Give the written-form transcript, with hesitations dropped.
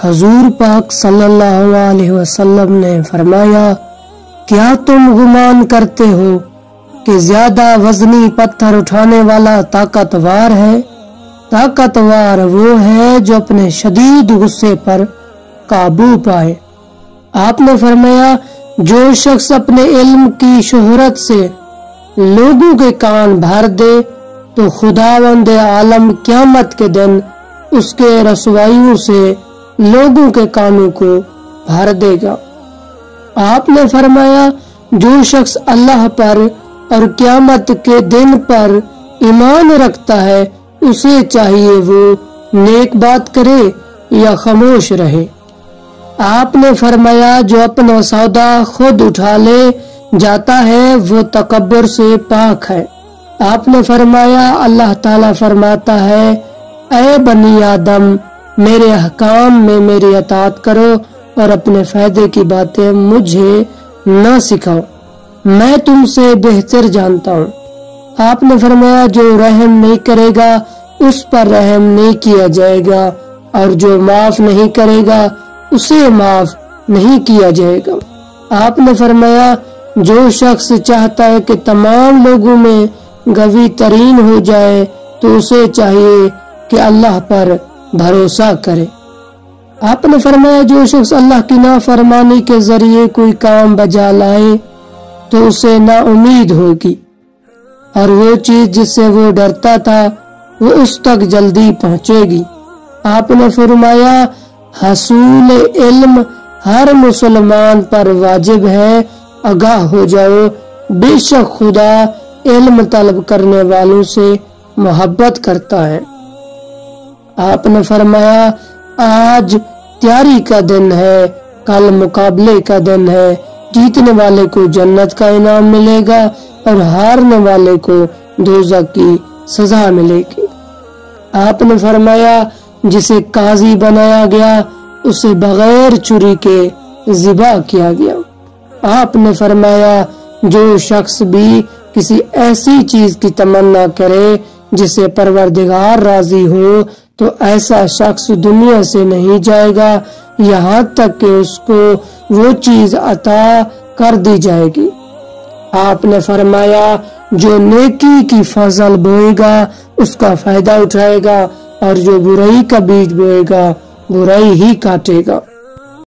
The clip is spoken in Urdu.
حضور پاک صلی اللہ علیہ وسلم نے فرمایا، کیا تم گمان کرتے ہو کہ زیادہ وزنی پتھر اٹھانے والا طاقتور ہے؟ طاقتور وہ ہے جو اپنے شدید غصے پر قابو پائے۔ آپ نے فرمایا، جو شخص اپنے علم کی شہرت سے لوگوں کے کان بھر دے تو خداوند عالم قیامت کے دن اس کے رسوائیوں سے لوگوں کے کانوں کو بھر دے گا۔ آپ نے فرمایا، جو شخص اللہ پر اور قیامت کے دن پر ایمان رکھتا ہے اسے چاہیے وہ نیک بات کرے یا خاموش رہے۔ آپ نے فرمایا، جو اپنا سودا خود اٹھا لے جاتا ہے وہ تکبر سے پاک ہے۔ آپ نے فرمایا، اللہ تعالیٰ فرماتا ہے، اے بنی آدم، میرے احکام میں میری اطاعت کرو اور اپنے فائدے کی باتیں مجھے نہ سکھاؤ، میں تم سے بہتر جانتا ہوں۔ آپ نے فرمایا، جو رحم نہیں کرے گا اس پر رحم نہیں کیا جائے گا، اور جو معاف نہیں کرے گا اسے معاف نہیں کیا جائے گا۔ آپ نے فرمایا، جو شخص چاہتا ہے کہ تمام لوگوں میں گوی ترین ہو جائے تو اسے چاہیے کہ اللہ پر بھروسہ کرے۔ آپ نے فرمایا، جو شخص اللہ کی نافرمانی کے ذریعے کوئی کام بجا لائے تو اسے نا امید ہوگی، اور وہ چیز جس سے وہ ڈرتا تھا وہ اس تک جلدی پہنچے گی۔ آپ نے فرمایا، حصول علم ہر مسلمان پر واجب ہے، آگاہ ہو جاؤ، بے شک خدا علم طلب کرنے والوں سے محبت کرتا ہے۔ آپ نے فرمایا، آج تیاری کا دن ہے، کل مقابلے کا دن ہے، جیتنے والے کو جنت کا انعام ملے گا اور ہارنے والے کو دوزخ کی سزا ملے گی۔ آپ نے فرمایا، جسے قاضی بنایا گیا اسے بغیر چھری کے ذبح کیا گیا۔ آپ نے فرمایا، جو شخص بھی کسی ایسی چیز کی تمنا کرے جس سے پروردگار راضی ہو تو ایسا شخص دنیا سے نہیں جائے گا یہاں تک کہ اس کو وہ چیز عطا کر دی جائے گی۔ آپ نے فرمایا، جو نیکی کی فصل بوئے گا اس کا فائدہ اٹھائے گا، اور جو برائی کا بیج بوئے گا برائی ہی کاٹے گا۔